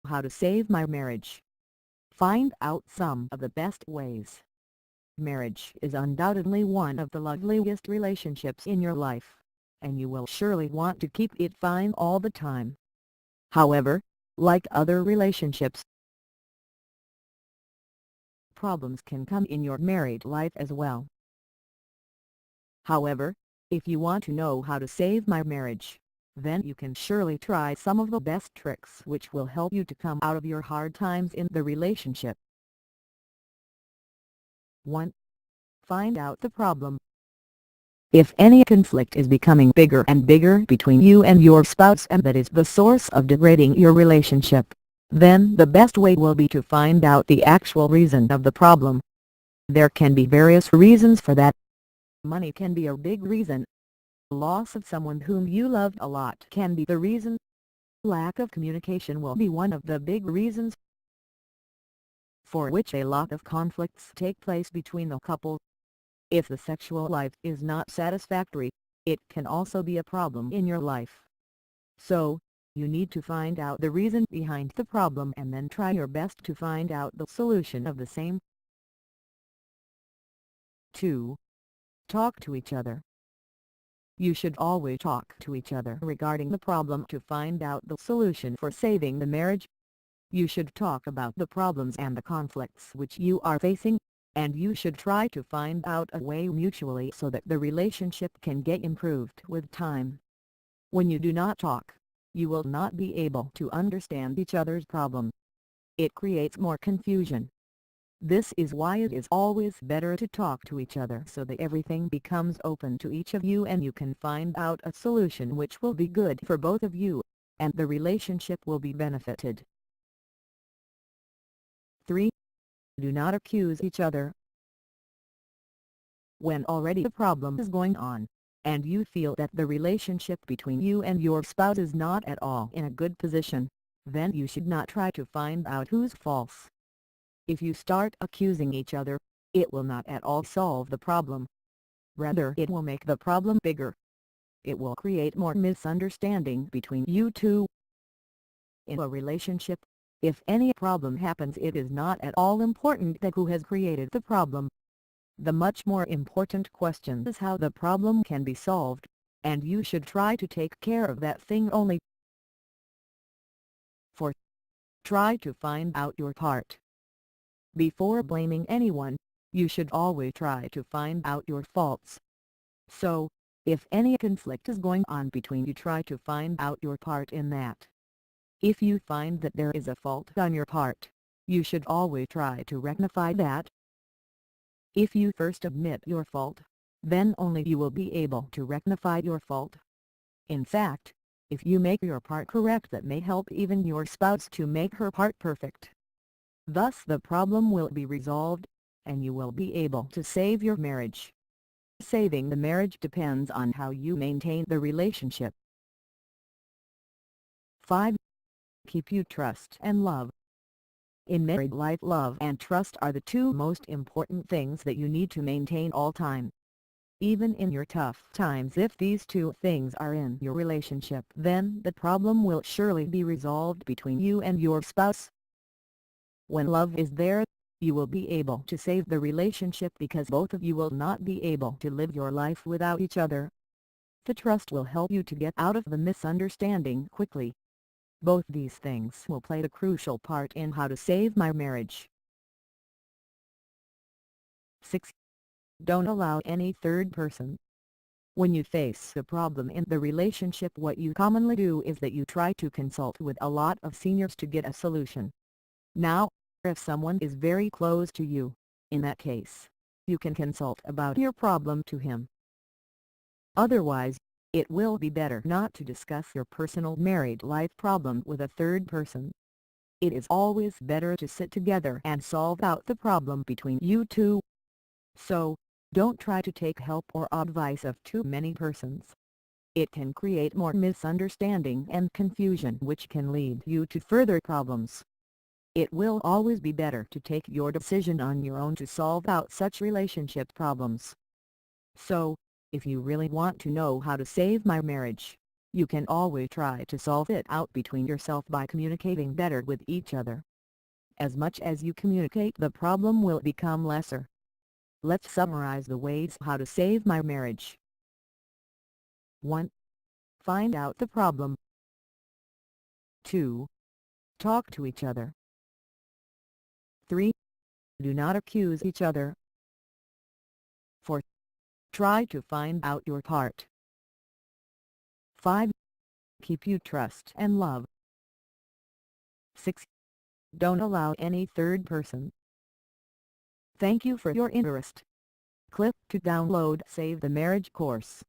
How to save my marriage. Find out some of the best ways. Marriage is undoubtedly one of the loveliest relationships in your life, and you will surely want to keep it fine all the time. However, like other relationships, problems can come in your married life as well. However, if you want to know how to save my marriage, then you can surely try some of the best tricks which will help you to come out of your hard times in the relationship. 1. Find out the problem. If any conflict is becoming bigger and bigger between you and your spouse and that is the source of degrading your relationship, then the best way will be to find out the actual reason of the problem. There can be various reasons for that. Money can be a big reason. Loss of someone whom you loved a lot can be the reason. Lack of communication will be one of the big reasons for which a lot of conflicts take place between the couple. If the sexual life is not satisfactory, it can also be a problem in your life. So, you need to find out the reason behind the problem and then try your best to find out the solution of the same. 2. Talk to each other. You should always talk to each other regarding the problem to find out the solution for saving the marriage. You should talk about the problems and the conflicts which you are facing, and you should try to find out a way mutually so that the relationship can get improved with time. When you do not talk, you will not be able to understand each other's problem. It creates more confusion. This is why it is always better to talk to each other so that everything becomes open to each of you and you can find out a solution which will be good for both of you, and the relationship will be benefited. 3. Do not accuse each other. When already a problem is going on, and you feel that the relationship between you and your spouse is not at all in a good position, then you should not try to find out who's false. If you start accusing each other, it will not at all solve the problem. Rather, it will make the problem bigger. It will create more misunderstanding between you two. In a relationship, if any problem happens, it is not at all important that who has created the problem. The much more important question is how the problem can be solved, and you should try to take care of that thing only. 4. Try to find out your part. Before blaming anyone, you should always try to find out your faults. So, if any conflict is going on between you, try to find out your part in that. If you find that there is a fault on your part, you should always try to rectify that. If you first admit your fault, then only you will be able to rectify your fault. In fact, if you make your part correct, that may help even your spouse to make her part perfect. Thus the problem will be resolved, and you will be able to save your marriage. Saving the marriage depends on how you maintain the relationship. 5. Keep you trust and love. In married life, love and trust are the two most important things that you need to maintain all time. Even in your tough times, if these two things are in your relationship, then the problem will surely be resolved between you and your spouse. When love is there, you will be able to save the relationship because both of you will not be able to live your life without each other. The trust will help you to get out of the misunderstanding quickly. Both these things will play a crucial part in how to save my marriage. 6. Don't allow any third person. When you face a problem in the relationship, what you commonly do is that you try to consult with a lot of seniors to get a solution. Now, if someone is very close to you, in that case, you can consult about your problem to him. Otherwise, it will be better not to discuss your personal married life problem with a third person. It is always better to sit together and solve out the problem between you two. So, don't try to take help or advice of too many persons. It can create more misunderstanding and confusion which can lead you to further problems. It will always be better to take your decision on your own to solve out such relationship problems. So, if you really want to know how to save my marriage, You can always try to solve it out between yourself by communicating better with each other. As much as you communicate, the problem will become lesser. Let's summarize the ways how to save my marriage. 1. Find out the problem. 2. Talk to each other. 3. Do not accuse each other. 4. Try to find out your part. 5. Keep you trust and love. 6. Don't allow any third person. Thank you for your interest. Click to download Save the Marriage course.